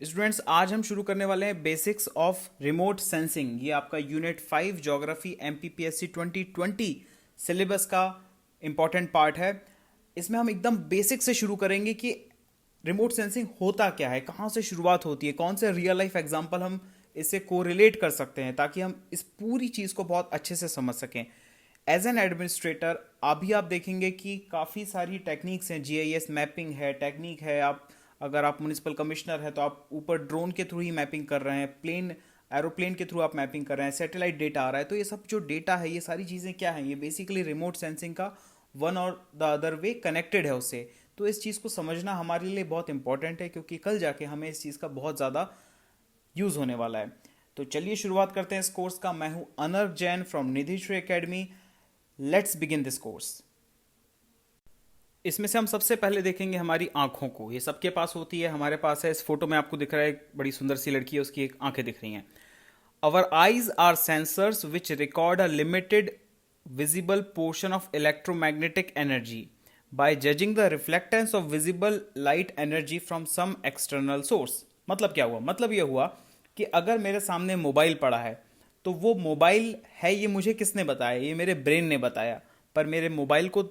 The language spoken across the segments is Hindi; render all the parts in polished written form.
स्टूडेंट्स, आज हम शुरू करने वाले हैं बेसिक्स ऑफ रिमोट सेंसिंग। ये आपका यूनिट 5 ज्योग्राफी एमपीपीएससी 2020 सिलेबस का इम्पॉर्टेंट पार्ट है। इसमें हम एकदम बेसिक से शुरू करेंगे कि रिमोट सेंसिंग होता क्या है, कहाँ से शुरुआत होती है, कौन से रियल लाइफ एग्जांपल हम इससे कोरिलेट कर सकते हैं ताकि हम इस पूरी चीज़ को बहुत अच्छे से समझ सकें। एज एन एडमिनिस्ट्रेटर अभी आप देखेंगे कि काफ़ी सारी टेक्निक्स हैं, जीआईएस मैपिंग है, टेक्निक है। आप अगर आप म्यूनिसिपल कमिश्नर है तो आप ऊपर ड्रोन के थ्रू ही मैपिंग कर रहे हैं, प्लेन एरोप्लेन के थ्रू आप मैपिंग कर रहे हैं, सैटेलाइट डेटा आ रहा है। तो ये सब जो डेटा है, ये सारी चीज़ें क्या हैं, ये बेसिकली रिमोट सेंसिंग का वन और द अदर वे कनेक्टेड है उससे। तो इस चीज़ को समझना हमारे लिए बहुत इंपॉर्टेंट है क्योंकि कल जाके हमें इस चीज़ का बहुत ज़्यादा यूज़ होने वाला है। तो चलिए शुरुआत करते हैं इस कोर्स का। मैं हूं Anarv Jain from Nidhishree academy. Let's begin this course. इसमें से हम सबसे पहले देखेंगे हमारी आंखों को। ये सबके पास होती है, हमारे पास है। इस फोटो में आपको दिख रहा है एक बड़ी सुंदर सी लड़की है, उसकी एक आंखें दिख रही हैं। Our eyes are sensors which record a limited visible portion of electromagnetic energy by judging the reflectance of visible light energy from some external source। मतलब क्या हुआ? मतलब ये हुआ कि अगर मेरे सामने मोबाइल पड़ा है तो वो मोबाइल है, ये मुझे किसने बताया? ये मेरे ब्रेन ने बताया। पर मेरे मोबाइल को,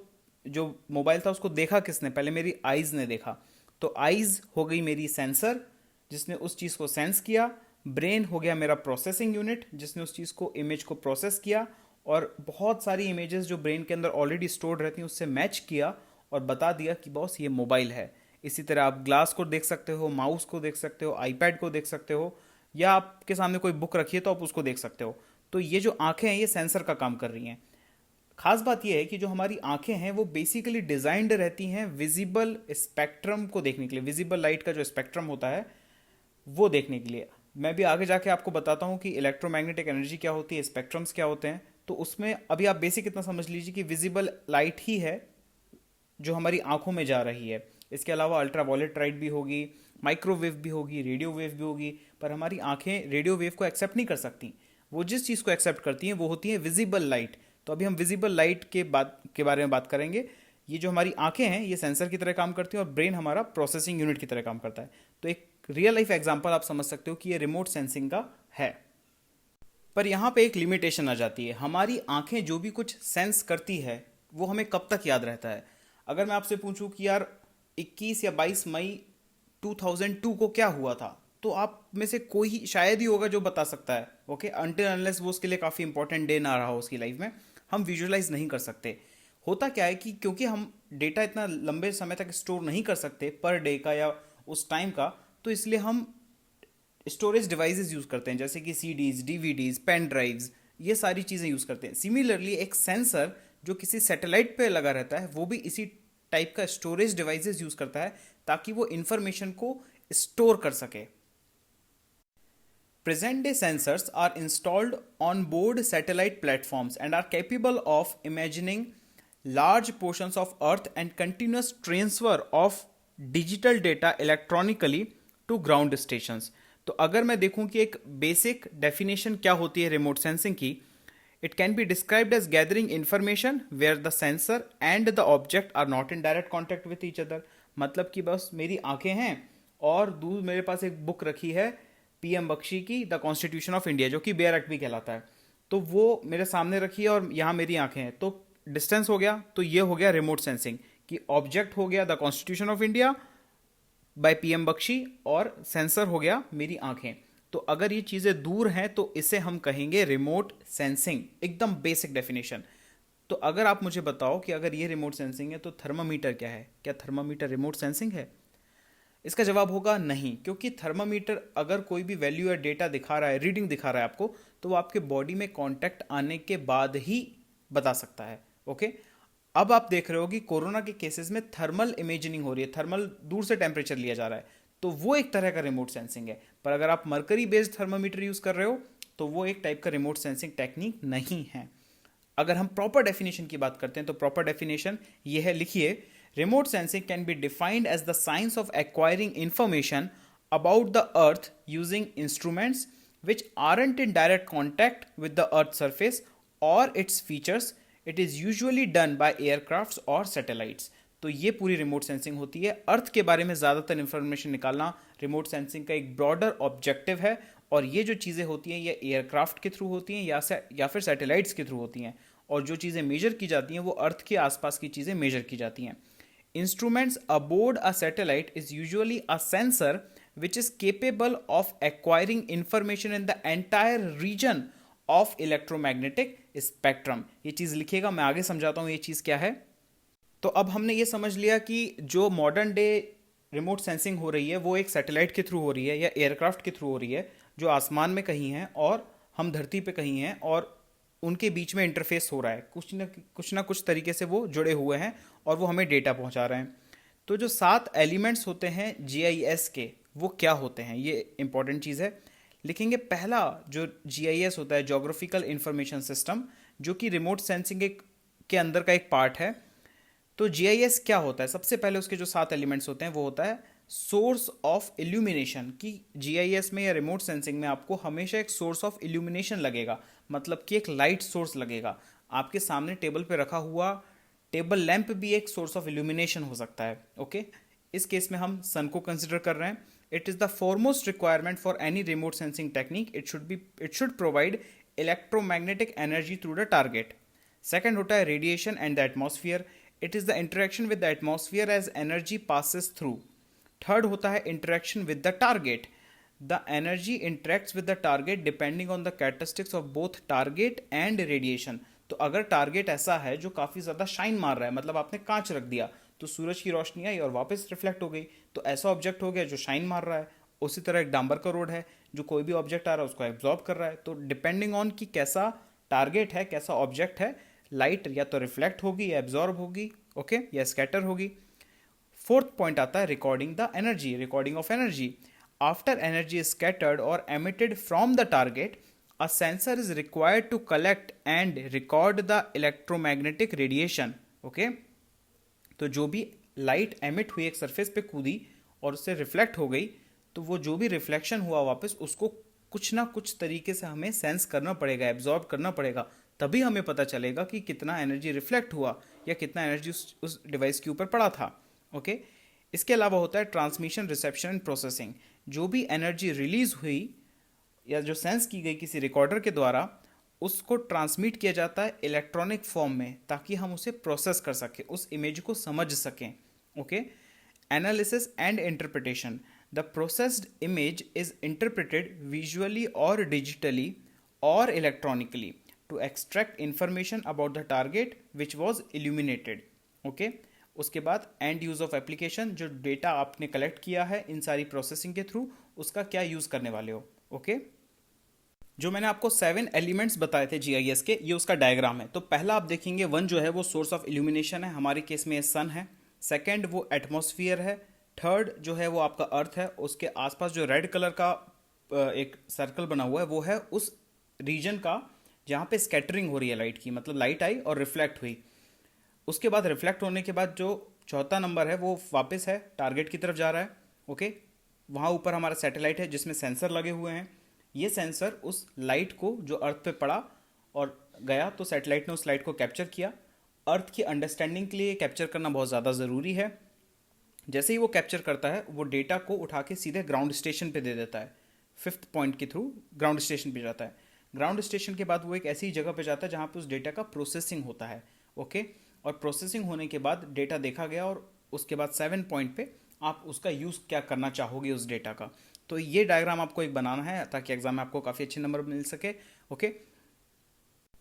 जो मोबाइल था उसको देखा किसने? पहले मेरी आइज ने देखा। तो आइज हो गई मेरी सेंसर जिसने उस चीज़ को सेंस किया। ब्रेन हो गया मेरा प्रोसेसिंग यूनिट जिसने उस चीज़ को, इमेज को प्रोसेस किया और बहुत सारी इमेजेस जो ब्रेन के अंदर ऑलरेडी स्टोर्ड रहती हैं उससे मैच किया और बता दिया कि बॉस ये मोबाइल है। इसी तरह आप ग्लास को देख सकते हो, माउस को देख सकते हो, आईपैड को देख सकते हो, या आपके सामने कोई बुक रखी है तो आप उसको देख सकते हो। तो ये जो आंखें हैं ये सेंसर का काम कर रही हैं। खास बात यह है कि जो हमारी आंखें हैं वो बेसिकली डिजाइंड रहती हैं विजिबल स्पेक्ट्रम को देखने के लिए। विजिबल लाइट का जो स्पेक्ट्रम होता है वो देखने के लिए। मैं भी आगे जाके आपको बताता हूँ कि इलेक्ट्रोमैग्नेटिक एनर्जी क्या होती है, स्पेक्ट्रम्स क्या होते हैं। तो उसमें अभी आप बेसिक इतना समझ लीजिए कि विजिबल लाइट ही है जो हमारी आंखों में जा रही है। इसके अलावा अल्ट्रावायलेट लाइट भी होगी, माइक्रोवेव भी होगी, रेडियो वेव भी होगी। पर हमारी आंखें रेडियो वेव को एक्सेप्ट नहीं कर सकती। वो जिस चीज़ को एक्सेप्ट करती हैं वो होती है विजिबल लाइट। तो अभी हम विजिबल लाइट के बारे में बात करेंगे। ये जो हमारी आंखें हैं ये सेंसर की तरह काम करती हैं और ब्रेन हमारा प्रोसेसिंग यूनिट की तरह काम करता है। तो एक रियल लाइफ एग्जांपल आप समझ सकते हो कि ये रिमोट सेंसिंग का है। पर यहाँ पे एक लिमिटेशन आ जाती है। हमारी आंखें जो भी कुछ सेंस करती है वो हमें कब तक याद रहता है? अगर मैं आपसे पूछूं कि यार 21 या 22 मई 2002 को क्या हुआ था, तो आप में से कोई ही शायद ही होगा जो बता सकता है। ओके, अनटिल अनलेस वो उसके लिए काफ़ी इंपॉर्टेंट डे ना रहा हो उसकी लाइफ में, हम विजुअलाइज नहीं कर सकते। होता क्या है कि क्योंकि हम डेटा इतना लंबे समय तक स्टोर नहीं कर सकते पर डे का या उस टाइम का, तो इसलिए हम स्टोरेज डिवाइसेस यूज करते हैं जैसे कि सीडीज, डीवीडीज, पेन ड्राइव्स, ये सारी चीज़ें यूज करते हैं। सिमिलरली एक सेंसर जो किसी सैटेलाइट पे लगा रहता है वो भी इसी टाइप का स्टोरेज डिवाइसेस यूज करता है ताकि वो इंफॉर्मेशन को स्टोर कर सके। Present day sensors are installed on board satellite platforms and are capable of imagining large portions of Earth and continuous transfer of digital data electronically to ground stations। तो अगर मैं देखूं कि एक बेसिक डेफिनेशन क्या होती है रिमोट सेंसिंग की, it can be described as gathering information where the sensor and the object are not in direct contact with each other. मतलब कि बस मेरी आंखें हैं और दूर मेरे पास एक बुक रखी है पीएम बख्शी की, द कॉन्स्टिट्यूशन ऑफ इंडिया, जो कि बेयर एक्ट भी कहलाता है। तो वो मेरे सामने रखी है और यहाँ मेरी आंखें हैं, तो डिस्टेंस हो गया। तो ये हो गया रिमोट सेंसिंग कि ऑब्जेक्ट हो गया the constitution of India by PM Bakshi और सेंसर हो गया मेरी आंखें। तो अगर ये चीज़ें दूर हैं तो इसे हम कहेंगे रिमोट सेंसिंग। एकदम बेसिक डेफिनेशन। तो अगर आप मुझे बताओ कि अगर ये रिमोट सेंसिंग है तो थर्मामीटर क्या है? क्या थर्मामीटर रिमोट सेंसिंग है? इसका जवाब होगा नहीं, क्योंकि थर्मामीटर अगर कोई भी वैल्यू या डेटा दिखा रहा है, रीडिंग दिखा रहा है आपको, तो वो आपके बॉडी में कांटेक्ट आने के बाद ही बता सकता है। ओके, अब आप देख रहे हो कि कोरोना के केसेस में थर्मल इमेजिंग हो रही है, थर्मल दूर से टेम्परेचर लिया जा रहा है, तो वो एक तरह का रिमोट सेंसिंग है। पर अगर आप मरकरी बेस्ड थर्मामीटर यूज कर रहे हो तो वो एक टाइप का रिमोट सेंसिंग टेक्निक नहीं है। अगर हम प्रॉपर डेफिनेशन की बात करते हैं तो प्रॉपर डेफिनेशन ये है, लिखिए। Remote sensing can be defined as the science of acquiring information about the earth using instruments which aren't in direct contact with the earth's surface or its features. It is usually done by aircrafts or satellites। तो ये पूरी रिमोट सेंसिंग होती है। अर्थ के बारे में ज़्यादातर इंफॉर्मेशन निकालना रिमोट सेंसिंग का एक ब्रॉडर ऑब्जेक्टिव है, और ये जो चीज़ें होती हैं ये एयरक्राफ्ट के थ्रू होती हैं या फिर सैटेलाइट्स के थ्रू होती हैं, और जो चीज़ें मेजर की जाती हैं वो अर्थ के आसपास की चीज़ें मेजर की जाती हैं. Instruments aboard a satellite is usually a sensor which is capable of acquiring information in the entire region of electromagnetic spectrum. ये चीज़ लिखिएगा, मैं आगे समझाता हूँ ये चीज़ क्या है. तो अब हमने ये समझ लिया कि जो मॉडर्न डे रिमोट सेंसिंग हो रही है वो एक सैटेलाइट के थ्रू हो रही है या एयरक्राफ्ट के थ्रू हो रही है, जो आसमान में कहीं हैं और हम धरती पे कहीं हैं, और उनके बीच में इंटरफेस हो रहा है, कुछ ना कुछ तरीके से वो जुड़े हुए हैं और वो हमें डेटा पहुंचा रहे हैं. तो जो 7 एलिमेंट्स होते हैं जीआईएस के, वो क्या होते हैं, ये इंपॉर्टेंट चीज़ है. लिखेंगे पहला जो जीआईएस होता है, जोग्राफिकल इंफॉर्मेशन सिस्टम, जो कि रिमोट सेंसिंग के अंदर का एक पार्ट है. तो जीआईएस क्या होता है? सबसे पहले उसके जो 7 एलिमेंट्स होते हैं वो होता है सोर्स ऑफ इल्यूमिनेशन. कि जीआईएस में या रिमोट सेंसिंग में आपको हमेशा एक सोर्स ऑफ इल्यूमिनेशन लगेगा, मतलब कि एक लाइट सोर्स लगेगा. आपके सामने टेबल पे रखा हुआ टेबल लैंप भी एक सोर्स ऑफ इल्यूमिनेशन हो सकता है. ओके, इस केस में हम सन को कंसिडर कर रहे हैं. It is the foremost requirement for any remote sensing technique. It should provide electromagnetic energy through the target. Second होता है radiation and the atmosphere. It is the interaction with the atmosphere as energy passes through. Third होता है interaction with the target. The energy interacts with the target depending on the characteristics of both target and radiation. तो अगर टारगेट ऐसा है जो काफ़ी ज़्यादा शाइन मार रहा है, मतलब आपने कांच रख दिया तो सूरज की रोशनी आई और वापस रिफ्लेक्ट हो गई, तो ऐसा ऑब्जेक्ट हो गया जो शाइन मार रहा है. उसी तरह एक डांबर का रोड है, जो कोई भी ऑब्जेक्ट आ रहा है उसको एब्जॉर्ब कर रहा है. तो डिपेंडिंग ऑन कि कैसा टारगेट है, कैसा ऑब्जेक्ट है, लाइट या तो रिफ्लेक्ट होगी या एब्जॉर्ब होगी, ओके, या स्कैटर होगी. फोर्थ पॉइंट आता है recording the energy, recording of energy. After energy is scattered और emitted from the target, a sensor is required to collect and record the electromagnetic radiation. Okay, तो जो भी लाइट एमिट हुई एक सरफेस पे कूदी और उससे रिफ्लेक्ट हो गई, तो वो जो भी रिफ्लेक्शन हुआ वापस उसको कुछ ना कुछ तरीके से हमें सेंस करना पड़ेगा, एब्जॉर्ब करना पड़ेगा. तभी हमें पता चलेगा कि कितना एनर्जी रिफ्लेक्ट हुआ या कितना एनर्जी उस डिवाइस के ऊपर पड़ा था. ओके, इसके अलावा होता है ट्रांसमिशन, रिसेप्शन एंड प्रोसेसिंग. जो भी एनर्जी रिलीज हुई या जो सेंस की गई किसी रिकॉर्डर के द्वारा, उसको ट्रांसमिट किया जाता है इलेक्ट्रॉनिक फॉर्म में, ताकि हम उसे प्रोसेस कर सकें, उस इमेज को समझ सकें. Okay, analysis and interpretation. The processed image is interpreted visually और डिजिटली और electronically to extract information about the target which was illuminated. Okay, उसके बाद एंड यूज ऑफ एप्लीकेशन. जो डेटा आपने कलेक्ट किया है इन सारी प्रोसेसिंग के थ्रू, उसका क्या यूज करने वाले हो. ओके, जो मैंने आपको 7 एलिमेंट्स बताए थे जीआईएस के, ये उसका डायग्राम है. तो पहला आप देखेंगे 1 जो है वो सोर्स ऑफ इल्यूमिनेशन है, हमारे केस में सन है. सेकंड वो एटमॉस्फेयर है. थर्ड जो है वो आपका अर्थ है. उसके आसपास जो रेड कलर का एक सर्कल बना हुआ है वो है उस रीजन का जहाँ पे स्कैटरिंग हो रही है लाइट की, मतलब लाइट आई और रिफ्लेक्ट हुई. उसके बाद रिफ्लेक्ट होने के बाद जो चौथा नंबर है वो वापस है टारगेट की तरफ जा रहा है. ओके, वहाँ ऊपर हमारा सैटेलाइट है जिसमें सेंसर लगे हुए हैं. ये सेंसर उस लाइट को जो अर्थ पे पड़ा और गया, तो सैटेलाइट ने उस लाइट को कैप्चर किया. अर्थ की अंडरस्टैंडिंग के लिए कैप्चर करना बहुत ज़्यादा ज़रूरी है. जैसे ही वो कैप्चर करता है, वो डेटा को उठा के सीधे ग्राउंड स्टेशन पे दे देता है. 5th पॉइंट के थ्रू ग्राउंड स्टेशन पे जाता है. ग्राउंड स्टेशन के बाद वो एक ऐसी जगह पे जाता है जहाँ पे उस डेटा का प्रोसेसिंग होता है. ओके, और प्रोसेसिंग होने के बाद डेटा देखा गया, और उसके बाद 7 पॉइंट पे आप उसका यूज़ क्या करना चाहोगे उस डेटा का. तो ये डायग्राम आपको एक बनाना है ताकि एग्जाम में आपको काफ़ी अच्छे नंबर मिल सके. ओके,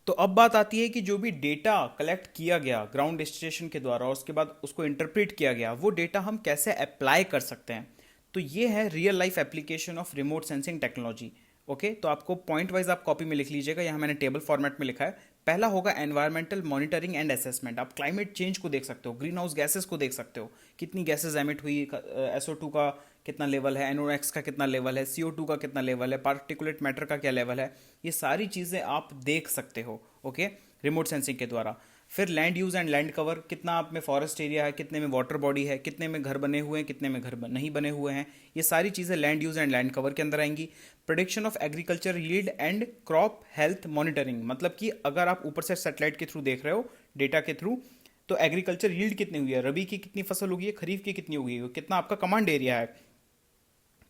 तो अब बात आती है कि जो भी डेटा कलेक्ट किया गया ग्राउंड स्टेशन के द्वारा और उसके बाद उसको इंटरप्रेट किया गया, वो डेटा हम कैसे अप्लाई कर सकते हैं. तो ये है real life application of remote sensing technology. Okay, तो आपको पॉइंट वाइज आप कॉपी में लिख लीजिएगा. यहाँ मैंने टेबल फॉर्मेट में लिखा है. पहला होगा एनवायरमेंटल मॉनिटरिंग एंड असेसमेंट. आप क्लाइमेट चेंज को देख सकते हो, ग्रीन हाउस गैसेस को देख सकते हो, कितनी गैसेस एमिट हुई, SO2 का कितना लेवल है, NOx का कितना लेवल है, CO2 का कितना लेवल है, पार्टिकुलेट मैटर का क्या लेवल है. ये सारी चीज़ें आप देख सकते हो. ओके, रिमोट सेंसिंग के द्वारा. फिर land use and land cover, कितना आप में फॉरेस्ट एरिया है, कितने में वाटर बॉडी है, कितने में घर बने हुए हैं, कितने में घर नहीं बने हुए हैं. ये सारी चीज़ें land use and land cover के अंदर आएंगी. Prediction of agriculture yield and crop health monitoring, मतलब कि अगर आप ऊपर से सैटेलाइट के थ्रू देख रहे हो, डेटा के थ्रू, तो एग्रीकल्चर यील्ड कितनी हुई है, रबी की कितनी फसल होगी है, खरीफ की कितनी होगी है, कितना आपका कमांड एरिया है,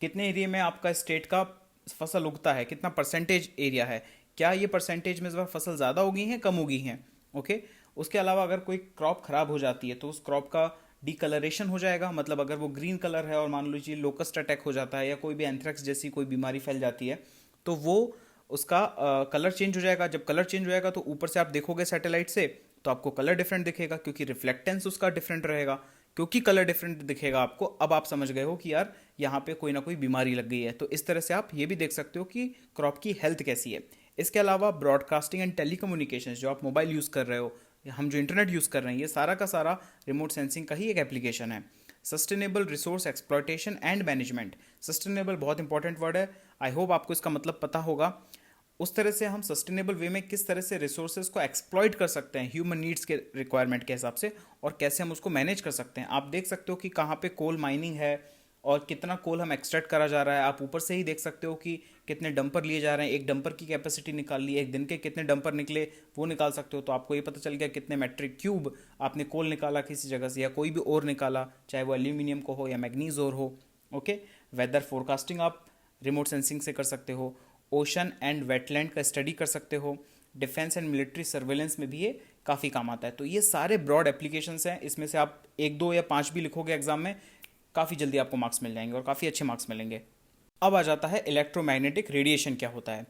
कितने एरिया में आपका स्टेट का फसल उगता है, कितना परसेंटेज एरिया है, क्या ये परसेंटेज में इस बार फसल ज़्यादा उगी हैं कम उगी हैं। ओके। उसके अलावा अगर कोई क्रॉप खराब हो जाती है तो उस क्रॉप का डीकलरेशन हो जाएगा, मतलब अगर वो ग्रीन कलर है और मान लीजिए लोकस्ट अटैक हो जाता है या कोई भी एंथ्रेक्स जैसी कोई बीमारी फैल जाती है तो वो उसका कलर चेंज हो जाएगा। जब कलर चेंज हो जाएगा तो ऊपर से आप देखोगे सैटेलाइट से तो आपको कलर डिफरेंट दिखेगा, क्योंकि रिफ्लेक्टेंस उसका डिफरेंट रहेगा। क्योंकि कलर डिफरेंट दिखेगा आपको, अब आप समझ गए हो कि यार यहाँ पे कोई ना कोई बीमारी लग गई है। तो इस तरह से आप ये भी देख सकते हो कि क्रॉप की हेल्थ कैसी है। इसके अलावा ब्रॉडकास्टिंग एंड टेलीकम्युनिकेशन, जो आप मोबाइल यूज़ कर रहे हो, हम जो इंटरनेट यूज़ कर रहे हैं, ये सारा का सारा रिमोट सेंसिंग का ही एक एप्लीकेशन है। Sustainable resource exploitation and management, sustainable बहुत इंपॉर्टेंट वर्ड है, आई होप आपको इसका मतलब पता होगा। उस तरह से हम सस्टेनेबल वे में किस तरह से रिसोर्सेज को एक्सप्लॉइट कर सकते हैं ह्यूमन नीड्स के रिक्वायरमेंट के हिसाब से, और कैसे हम उसको मैनेज कर सकते हैं। आप देख सकते हो कि कहाँ पे कोल माइनिंग है और कितना कोल हम एक्सट्रैक्ट करा जा रहा है। आप ऊपर से ही देख सकते हो कि कितने डंपर लिए जा रहे हैं, एक डंपर की कैपेसिटी निकाल ली, एक दिन के कितने डंपर निकले वो निकाल सकते हो। तो आपको ये पता चल गया कितने मेट्रिक क्यूब आपने कोल निकाला किसी जगह से, या कोई भी और निकाला, चाहे वो एल्यूमिनियम को हो या मैग्नीज और हो। ओके। वेदर फोरकास्टिंग आप रिमोट सेंसिंग से कर सकते हो। ओशन एंड वेटलैंड का स्टडी कर सकते हो। डिफेंस एंड मिलिट्री सर्वेलेंस में भी ये काफ़ी काम आता है। तो ये सारे ब्रॉड एप्लीकेशंस हैं, इसमें से आप एक दो या पांच भी लिखोगे एग्जाम में, काफ़ी जल्दी आपको मार्क्स मिल जाएंगे और काफ़ी अच्छे मार्क्स मिलेंगे। अब आ जाता है इलेक्ट्रोमैग्नेटिक रेडिएशन क्या होता है।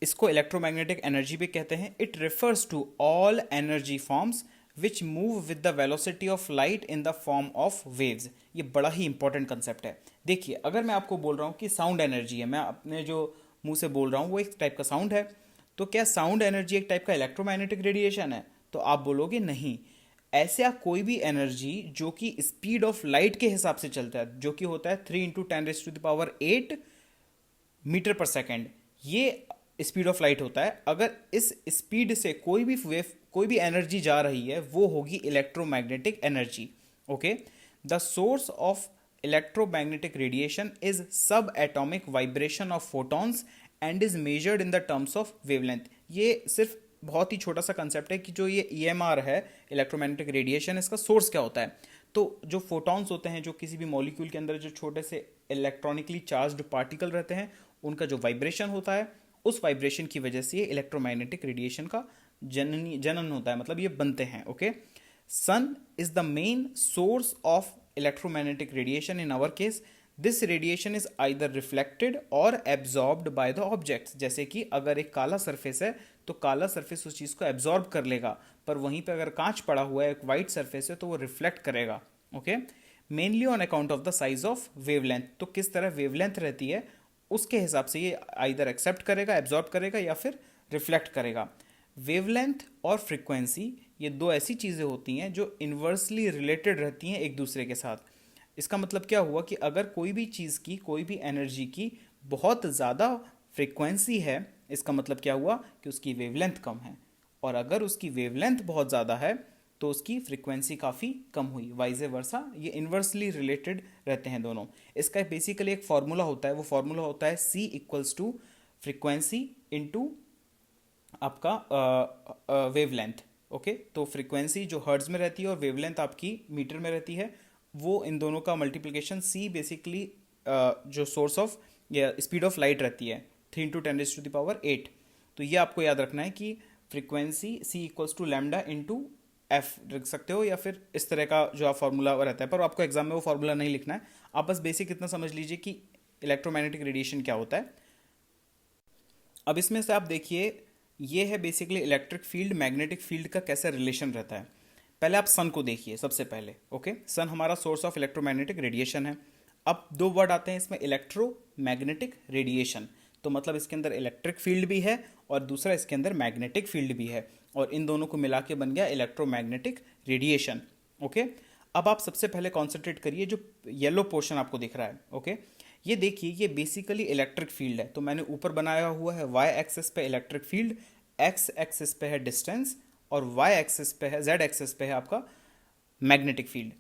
इसको इलेक्ट्रोमैग्नेटिक एनर्जी भी कहते हैं। It refers to all energy forms which move with the velocity of light in the form of waves. ये बड़ा ही इंपॉर्टेंट कंसेप्ट है। देखिए, अगर मैं आपको बोल रहा हूँ कि साउंड एनर्जी है, मैं अपने जो मुंह से बोल रहा हूँ वो एक टाइप का साउंड है, तो क्या साउंड एनर्जी एक टाइप का इलेक्ट्रोमैग्नेटिक रेडिएशन है? तो आप बोलोगे नहीं। ऐसा कोई भी एनर्जी जो कि स्पीड ऑफ लाइट के हिसाब से चलता है, जो कि होता है 3 × 10⁸ मीटर पर सेकेंड, ये स्पीड ऑफ लाइट होता है। अगर इस स्पीड से कोई भी वेव, कोई भी एनर्जी जा रही है, वो होगी electromagnetic energy. Okay. The source of electromagnetic radiation is subatomic vibration of photons and is measured in the terms of wavelength. ये सिर्फ बहुत ही छोटा सा कंसेप्ट है कि जो ये EMR है, इलेक्ट्रोमैग्नेटिक रेडिएशन, इसका सोर्स क्या होता है। तो जो फोटॉन्स होते हैं, जो किसी भी मॉलिक्यूल के अंदर जो छोटे से इलेक्ट्रॉनिकली चार्ज्ड पार्टिकल रहते हैं, उनका जो वाइब्रेशन होता है, उस वाइब्रेशन की वजह से ये इलेक्ट्रोमैग्नेटिक रेडिएशन का जनन होता है, मतलब ये बनते हैं। Okay. Sun is the main source of electromagnetic radiation in our case. This radiation is either reflected और एब्जॉर्ब्ड बाय द ऑब्जेक्ट्स। जैसे कि अगर एक काला सरफेस है तो काला सरफेस उस चीज़ को एब्जॉर्ब कर लेगा, पर वहीं पे अगर कांच पड़ा हुआ है, एक वाइट सरफेस है, तो वो रिफ्लेक्ट करेगा। Okay. Mainly on account of the size of wavelength. तो किस तरह वेवलेंथ रहती है उसके हिसाब से ये आइदर एक्सेप्ट करेगा, एब्जॉर्ब करेगा, या फिर रिफ्लेक्ट करेगा। वेवलेंथ और फ्रीक्वेंसी ये दो ऐसी चीज़ें होती हैं जो इन्वर्सली रिलेटेड रहती हैं एक दूसरे के साथ। इसका मतलब क्या हुआ कि अगर कोई भी चीज़ की, कोई भी एनर्जी की बहुत ज़्यादा फ्रीक्वेंसी है, इसका मतलब क्या हुआ कि उसकी वेवलेंथ कम है, और अगर उसकी वेवलेंथ बहुत ज़्यादा है तो उसकी फ्रीक्वेंसी काफ़ी कम हुई, वाइजे वर्सा। ये इन्वर्सली रिलेटेड रहते हैं दोनों। इसका बेसिकली एक फार्मूला होता है, वो फार्मूला होता है C = फ्रीक्वेंसी इंटू आपका वेवलेंथ। ओके। तो फ्रीक्वेंसी जो हर्ट्ज में रहती है और वेवलेंथ आपकी मीटर में रहती है, वो इन दोनों का मल्टीप्लिकेशन C बेसिकली जो सोर्स ऑफ या स्पीड ऑफ लाइट रहती है 3 × 10⁸। तो ये आपको याद रखना है कि फ्रीक्वेंसी C = λ/f रख सकते हो, या फिर इस तरह का जो आप फार्मूला रहता है, पर आपको एग्जाम में वो फार्मूला नहीं लिखना है। आप बस बेसिक इतना समझ लीजिए कि इलेक्ट्रोमैग्नेटिक रेडिएशन क्या होता है। अब इसमें से आप देखिए, ये है basically electric field, magnetic field का कैसा रिलेशन रहता है। पहले आप सन को देखिए सबसे पहले। ओके। सन हमारा सोर्स ऑफ इलेक्ट्रोमैग्नेटिक रेडिएशन है। अब दो वर्ड आते हैं इसमें, इलेक्ट्रोमैग्नेटिक रेडिएशन, तो मतलब इसके अंदर इलेक्ट्रिक फील्ड भी है और दूसरा इसके अंदर मैग्नेटिक फील्ड भी है, और इन दोनों को मिला के बन गया इलेक्ट्रोमैग्नेटिक रेडिएशन। ओके। अब आप सबसे पहले कॉन्सेंट्रेट करिए जो येलो पोर्शन आपको दिख रहा है। ओके। ये देखिए, ये बेसिकली इलेक्ट्रिक फील्ड है। तो मैंने ऊपर बनाया हुआ है y एक्सिस पे इलेक्ट्रिक फील्ड, x एक्सिस पे है डिस्टेंस, और y एक्सिस पे है, z एक्सिस पे है आपका मैग्नेटिक फील्ड।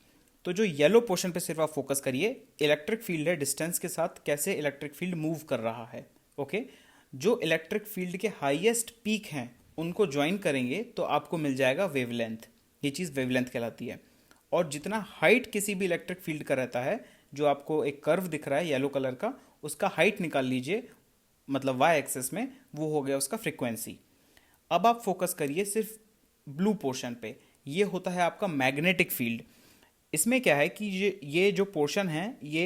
तो जो येलो पोर्शन पे सिर्फ आप फोकस करिए, इलेक्ट्रिक फील्ड है, डिस्टेंस के साथ कैसे इलेक्ट्रिक फील्ड मूव कर रहा है। ओके। जो इलेक्ट्रिक फील्ड के हाईएस्ट पीक हैं उनको ज्वाइन करेंगे तो आपको मिल जाएगा वेवलेंथ। ये चीज़ वेवलेंथ कहलाती है। और जितना हाइट किसी भी इलेक्ट्रिक फील्ड का रहता है, जो आपको एक कर्व दिख रहा है येलो कलर का, उसका हाइट निकाल लीजिए, मतलब वाई एक्सिस में, वो हो गया उसका फ्रीक्वेंसी। अब आप फोकस करिए सिर्फ ब्लू पोर्शन पे, ये होता है आपका मैग्नेटिक फील्ड। इसमें क्या है कि ये जो पोर्शन है ये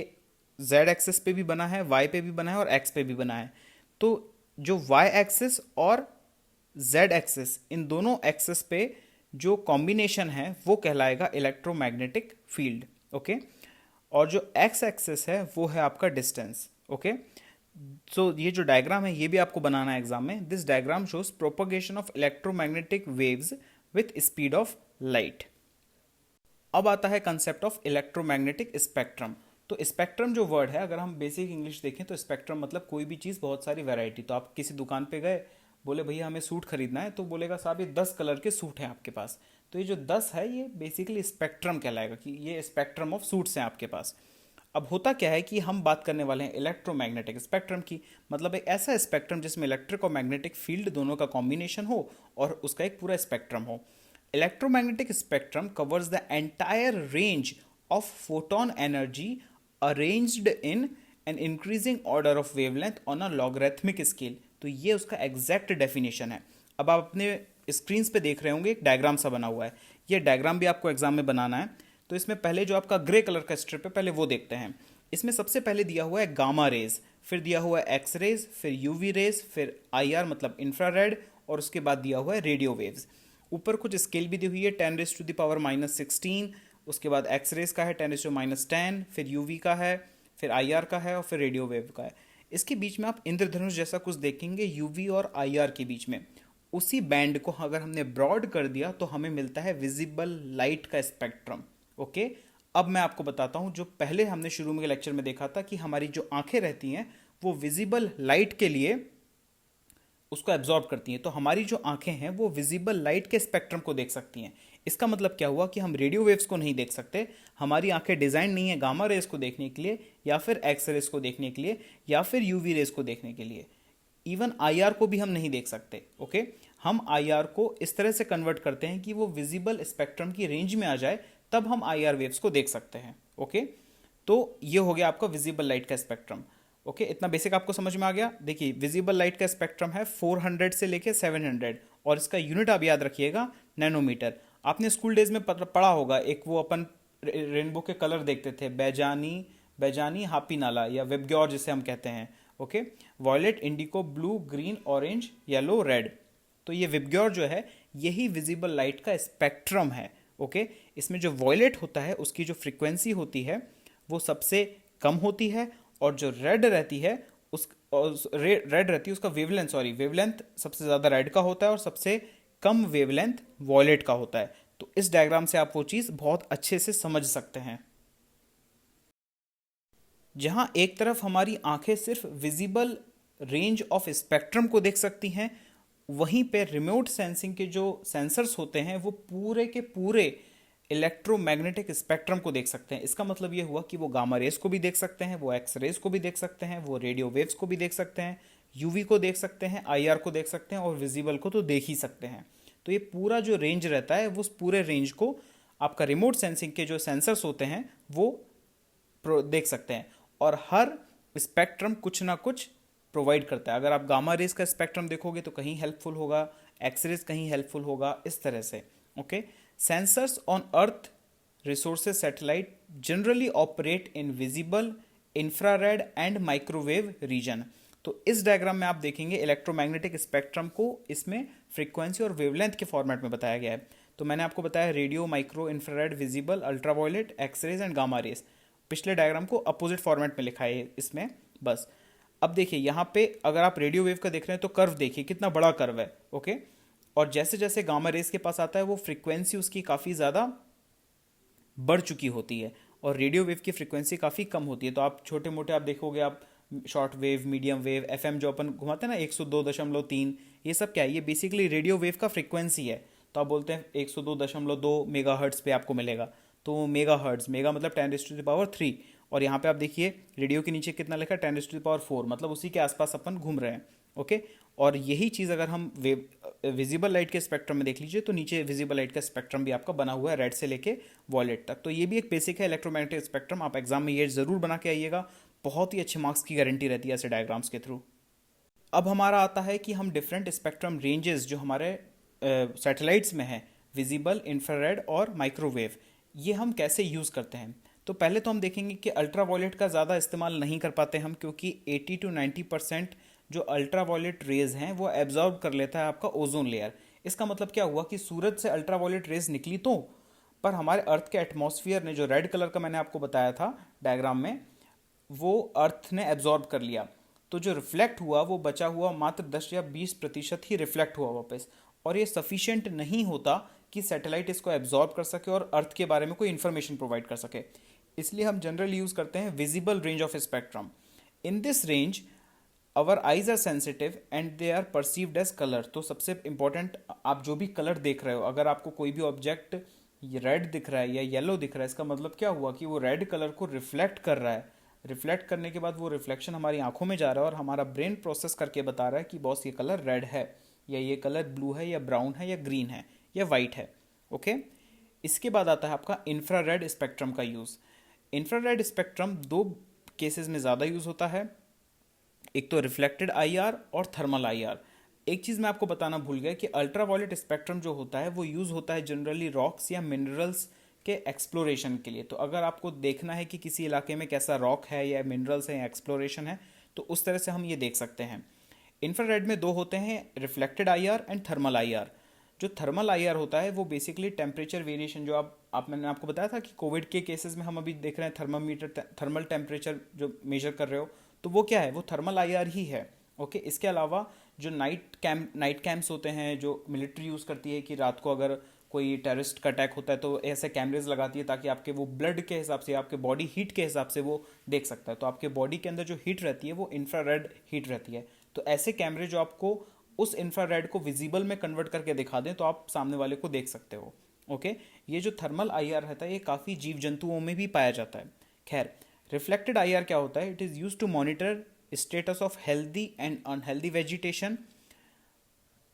जेड एक्सिस पे भी बना है, वाई पे भी बना है और एक्स पे भी बना है। तो जो वाई एक्सिस और जेड एक्सिस, इन दोनों एक्सिस पे जो कॉम्बिनेशन है वो कहलाएगा इलेक्ट्रोमैग्नेटिक फील्ड। ओके, और जो एक्स एक्सिस है वो है आपका डिस्टेंस। ओके, सो ये जो डायग्राम है ये भी आपको बनाना है एग्जाम में। This diagram shows propagation of electromagnetic waves with speed of light. अब आता है कंसेप्ट ऑफ इलेक्ट्रोमैग्नेटिक स्पेक्ट्रम। तो स्पेक्ट्रम जो वर्ड है, अगर हम बेसिक इंग्लिश देखें तो स्पेक्ट्रम मतलब कोई भी चीज़, बहुत सारी वैरायटी। तो आप किसी दुकान पे गए, बोले भैया हमें सूट खरीदना है, तो बोलेगा साहब ये 10 कलर के सूट हैं आपके पास। तो ये जो 10 है ये बेसिकली स्पेक्ट्रम कहलाएगा, कि ये स्पेक्ट्रम ऑफ सूट्स हैं आपके पास। अब होता क्या है कि हम बात करने वाले हैं इलेक्ट्रोमैग्नेटिक स्पेक्ट्रम की, मतलब एक ऐसा स्पेक्ट्रम जिसमें इलेक्ट्रिक और मैग्नेटिक फील्ड दोनों का कॉम्बिनेशन हो और उसका एक पूरा स्पेक्ट्रम हो। Electromagnetic spectrum covers the entire range of photon energy arranged in an increasing order of wavelength on a logarithmic scale। तो ये उसका एग्जैक्ट डेफिनेशन है। अब आप अपने स्क्रीन पे देख रहे होंगे एक डायग्राम सा बना हुआ है, ये डायग्राम भी आपको एग्जाम में बनाना है। तो इसमें पहले जो आपका ग्रे कलर का स्ट्रिप है पहले वो देखते हैं। इसमें सबसे पहले दिया हुआ है गामा रेज, फिर दिया हुआ है एक्स रेज, फिर यूवी रेज, फिर आईआर मतलब इंफ्रारेड, और उसके बाद दिया हुआ है रेडियो वेव्स। ऊपर कुछ स्केल भी दी हुई है, 10⁻⁻16, उसके बाद एक्स रेज का है 10⁻10, फिर यूवी का है, फिर आईआर का है और फिर रेडियो वेव का है। इसके बीच में आप इंद्रधनुष जैसा कुछ देखेंगे यूवी और आईआर के बीच में। उसी बैंड को अगर हमने ब्रॉड कर दिया तो हमें मिलता है विजिबल लाइट का स्पेक्ट्रम। ओके, अब मैं आपको बताता हूँ, जो पहले हमने शुरू में लेक्चर में देखा था कि हमारी जो आंखें रहती हैं वो विजिबल लाइट के लिए उसको एब्जॉर्ब करती हैं। तो हमारी जो आंखें हैं वो विजिबल लाइट के स्पेक्ट्रम को देख सकती हैं। इसका मतलब क्या हुआ कि हम रेडियो वेव्स को नहीं देख सकते। हमारी आंखें डिज़ाइन नहीं है गामा रेज को देखने के लिए, या फिर एक्स रेज को देखने के लिए, या फिर यूवी रेज को देखने के लिए। इवन आईआर को भी हम नहीं देख सकते। ओके, हम आईआर को इस तरह से कन्वर्ट करते हैं कि वो विजिबल स्पेक्ट्रम की रेंज में आ जाए, तब हम आईआर वेव्स को देख सकते हैं। ओके, तो ये हो गया आपका विजिबल लाइट का स्पेक्ट्रम। ओके, इतना बेसिक आपको समझ में आ गया। देखिए, विजिबल लाइट का स्पेक्ट्रम है 400 से लेके 700, और इसका यूनिट आप याद रखिएगा नैनोमीटर। आपने स्कूल डेज में पढ़ा होगा, एक वो अपन रेनबो के कलर देखते थे, बैजानी बैजानी हापी नाला या वेबग्योर जिसे हम कहते हैं। Okay, violet, indigo, blue, green, orange, yellow, red. तो ये विबग्योर जो है यही विजिबल लाइट का स्पेक्ट्रम है। ओके, इसमें जो वॉयलेट होता है उसकी जो फ्रीक्वेंसी होती है वो सबसे कम होती है, और जो रेड रहती है रेड रहती है उसका वेवलेंथ सबसे ज़्यादा रेड का होता है और सबसे कम वेवलेंथ वॉयलेट का होता है। तो इस डायग्राम से आप वो चीज़ बहुत अच्छे से समझ सकते हैं। जहां एक तरफ हमारी आंखें सिर्फ विजिबल रेंज ऑफ स्पेक्ट्रम को देख सकती हैं, वहीं पे रिमोट सेंसिंग के जो सेंसर्स होते हैं वो पूरे के पूरे इलेक्ट्रोमैग्नेटिक स्पेक्ट्रम को देख सकते हैं। इसका मतलब ये हुआ कि वो गामा रेस को भी देख सकते हैं, वो एक्स रेस को भी देख सकते हैं, वो रेडियो वेव्स को भी देख सकते हैं, यूवी को देख सकते हैं, आईआर को देख सकते हैं, और विजिबल को तो देख ही सकते हैं। तो ये पूरा जो रेंज रहता है वो उस पूरे रेंज को आपका रिमोट सेंसिंग के जो सेंसर्स होते हैं वो देख सकते हैं, और हर स्पेक्ट्रम कुछ ना कुछ प्रोवाइड करता है। अगर आप गामा रेस का स्पेक्ट्रम देखोगे तो कहीं हेल्पफुल होगा, एक्स रेस कहीं हेल्पफुल होगा, इस तरह से। Okay, sensors on earth resources satellite generally operate in visible, infrared and microwave region. तो इस डायग्राम में आप देखेंगे इलेक्ट्रोमैग्नेटिक स्पेक्ट्रम को इसमें फ्रीक्वेंसी और वेवलेंथ के फॉर्मेट में बताया गया है। तो मैंने आपको बताया radio, micro, infrared, visible, ultraviolet, X rays and gamma rays. पिछले डायग्राम को अपोजिट फॉर्मेट में लिखा है इसमें बस। अब देखिए यहाँ पे अगर आप रेडियो वेव का देख रहे हैं तो कर्व देखिए कितना बड़ा कर्व है। ओके, और जैसे जैसे गामा रेस के पास आता है वो फ्रीक्वेंसी उसकी काफ़ी ज़्यादा बढ़ चुकी होती है, और रेडियो वेव की फ्रीक्वेंसी काफ़ी कम होती है। तो आप छोटे मोटे आप देखोगे, आप short wave, medium wave, FM जो अपन घुमाते हैं ना 102.3, ये सब क्या है, ये बेसिकली रेडियो वेव का फ्रीक्वेंसी है। तो आप बोलते हैं 102.2 मेगा हर्ट्स पे आपको मिलेगा। तो मेगा हर्ट्स, मेगा मतलब 10⁻³ और यहाँ पे आप देखिए रेडियो के नीचे कितना लिखा है, 10⁴, मतलब उसी के आसपास अपन घूम रहे हैं। ओके, और यही चीज़ अगर हम विजिबल लाइट के स्पेक्ट्रम में देख लीजिए तो नीचे विजिबल लाइट का स्पेक्ट्रम भी आपका बना हुआ है रेड से लेके वॉयलेट तक। तो ये भी एक बेसिक है इलेक्ट्रोमैग्नेटिक स्पेक्ट्रम, आप एग्जाम में ये ज़रूर बना के आइएगा, बहुत ही अच्छे मार्क्स की गारंटी रहती है ऐसे डायग्राम्स के थ्रू। अब हमारा आता है कि हम डिफरेंट स्पेक्ट्रम रेंजेस जो हमारे सैटेलाइट्स में है, विजिबल, इंफ्रारेड और माइक्रोवेव, ये हम कैसे यूज़ करते हैं। तो पहले तो हम देखेंगे कि अल्ट्रा वायलेट का ज़्यादा इस्तेमाल नहीं कर पाते हम, क्योंकि 80 to 90% जो अल्ट्रा वायलेट रेज हैं वो एब्जॉर्ब कर लेता है आपका ओजोन लेयर। इसका मतलब क्या हुआ कि सूरज से अल्ट्रा वायलेट रेज निकली तो, पर हमारे अर्थ के एटमॉस्फेयर ने, जो रेड कलर का मैंने आपको बताया था डायग्राम में, वो अर्थ ने एब्जॉर्ब कर लिया। तो जो रिफ्लेक्ट हुआ वो बचा हुआ मात्र 10 या 20% ही रिफ्लेक्ट हुआ वापस, और ये सफिशिएंट नहीं होता कि सैटेलाइट इसको एब्जॉर्ब कर सके और अर्थ के बारे में कोई इन्फॉर्मेशन प्रोवाइड कर सके। इसलिए हम जनरली यूज़ करते हैं visible range of spectrum. In this range our eyes are sensitive and they are perceived as colour. तो सबसे इंपॉर्टेंट, आप जो भी कलर देख रहे हो, अगर आपको कोई भी ऑब्जेक्ट रेड दिख रहा है या येलो दिख रहा है, इसका मतलब क्या हुआ कि वो रेड कलर को रिफ्लेक्ट कर रहा है। रिफ्लेक्ट करने के बाद वो रिफ्लेक्शन हमारी आंखों में जा रहा है और हमारा ब्रेन प्रोसेस करके बता रहा है कि बॉस ये कलर रेड है, या ये कलर ब्लू है, या ब्राउन है, या ग्रीन है, या वाइट है। ओके, इसके बाद आता है आपका इंफ्रारेड स्पेक्ट्रम का यूज़। इंफ्रारेड स्पेक्ट्रम दो केसेस में ज़्यादा यूज़ होता है, एक तो रिफ्लेक्टेड आईआर और थर्मल आईआर। एक चीज़ मैं आपको बताना भूल गया कि अल्ट्रावायलेट स्पेक्ट्रम जो होता है वो यूज़ होता है जनरली रॉक्स या मिनरल्स के एक्सप्लोरेशन के लिए। तो अगर आपको देखना है कि किसी इलाके में कैसा रॉक है या मिनरल्स है या एक्सप्लोरेशन है, तो उस तरह से हम ये देख सकते हैं। इंफ्रारेड में दो होते हैं, reflected IR and thermal IR. जो थर्मल आईआर होता है वो बेसिकली टेम्परेचर वेरिएशन, जो मैंने आपको बताया था कि कोविड के केसेस में हम अभी देख रहे हैं थर्मामीटर थर्मल टेम्परेचर जो मेजर कर रहे हो, तो वो क्या है, वो थर्मल आईआर ही है। ओके, इसके अलावा जो नाइट कैंप्स होते हैं जो मिलिट्री यूज़ करती है, कि रात को अगर कोई टेररिस्ट का अटैक होता है तो ऐसे कैमरेज लगाती है ताकि आपके वो ब्लड के हिसाब से, आपके बॉडी हीट के हिसाब से वो देख सकता है। तो आपके बॉडी के अंदर जो हीट रहती है वो इंफ्रारेड हीट रहती है। तो ऐसे कैमरे जो आपको उस इंफ्रारेड को विजिबल में कन्वर्ट करके दिखा दें तो आप सामने वाले को देख सकते हो। ओके, ये जो थर्मल आईआर रहता है ये काफ़ी जीव जंतुओं में भी पाया जाता है। खैर, रिफ्लेक्टेड आईआर क्या होता है, it is use to monitor status of healthy and unhealthy vegetation,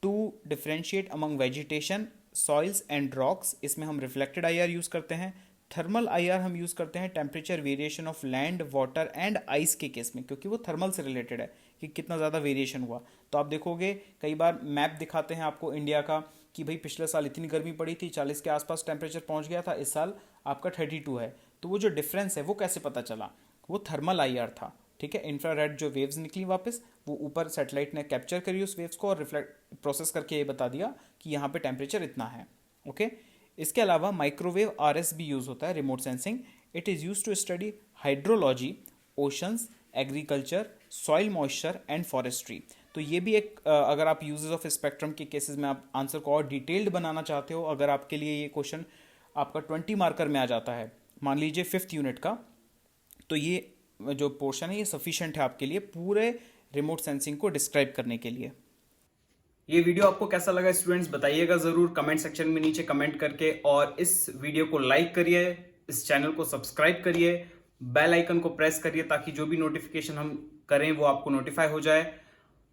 to differentiate among vegetation, soils and rocks. इसमें हम रिफ्लेक्टेड आईआर यूज़ करते हैं। थर्मल आईआर हम यूज़ करते हैं temperature variation of land, water and ice के केस में, क्योंकि वो थर्मल से रिलेटेड है कि कितना ज़्यादा वेरिएशन हुआ। तो आप देखोगे कई बार मैप दिखाते हैं आपको इंडिया का कि भाई पिछले साल इतनी गर्मी पड़ी थी, 40 के आसपास टेम्परेचर पहुंच गया था, इस साल आपका 32 है। तो वो जो डिफरेंस है वो कैसे पता चला, वो थर्मल आईआर था। ठीक है, इंफ्रारेड जो वेव्स निकली वापस, वो ऊपर सैटेलाइट ने कैप्चर करी उस वेव्स को और रिफ्लेक्ट प्रोसेस करके ये बता दिया कि यहाँ पे टेम्परेचर इतना है। ओके, इसके अलावा माइक्रोवेव आरएस भी यूज़ होता है, remote sensing. It is use to study hydrology, oceans, agriculture, soil moisture and forestry. तो ये भी एक अगर आप यूजेस ऑफ स्पेक्ट्रम के केसेस में आप आंसर को और डिटेल्ड बनाना चाहते हो, अगर आपके लिए ये क्वेश्चन आपका 20 मार्कर में आ जाता है, मान लीजिए 5th यूनिट का, तो ये जो पोर्शन है ये सफिशिएंट है आपके लिए पूरे रिमोट सेंसिंग को डिस्क्राइब करने के लिए। ये वीडियो आपको कैसा लगा स्टूडेंट्स, बताइएगा ज़रूर कमेंट सेक्शन में नीचे कमेंट करके, और इस वीडियो को लाइक करिए, इस चैनल को सब्सक्राइब करिए, बेल आइकन को प्रेस करिए ताकि जो भी नोटिफिकेशन हम करें वो आपको नोटिफाई हो जाए।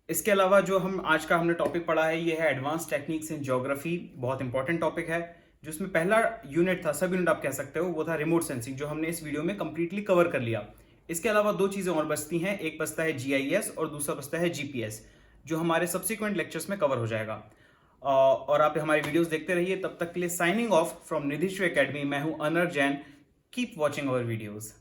इसके अलावा जो हमने टॉपिक पढ़ा है ये है एडवांस टेक्निक्स इन ज्योग्राफी, बहुत इंपॉर्टेंट टॉपिक है, जिसमें पहला यूनिट था, सब यूनिट आप कह सकते हो, वो था रिमोट सेंसिंग, जो हमने इस वीडियो में कंप्लीटली कवर कर लिया। इसके अलावा दो चीज़ें और बचती हैं, एक बचता है GIS और दूसरा बचता है GPS, जो हमारे सब्सिक्वेंट लेक्चर्स में कवर हो जाएगा। और आप हमारी वीडियोस देखते रहिए। तब तक के लिए साइनिंग ऑफ फ्रॉम निधिश्व एकेडमी, मैं हूं owner Jain. Keep watching our videos.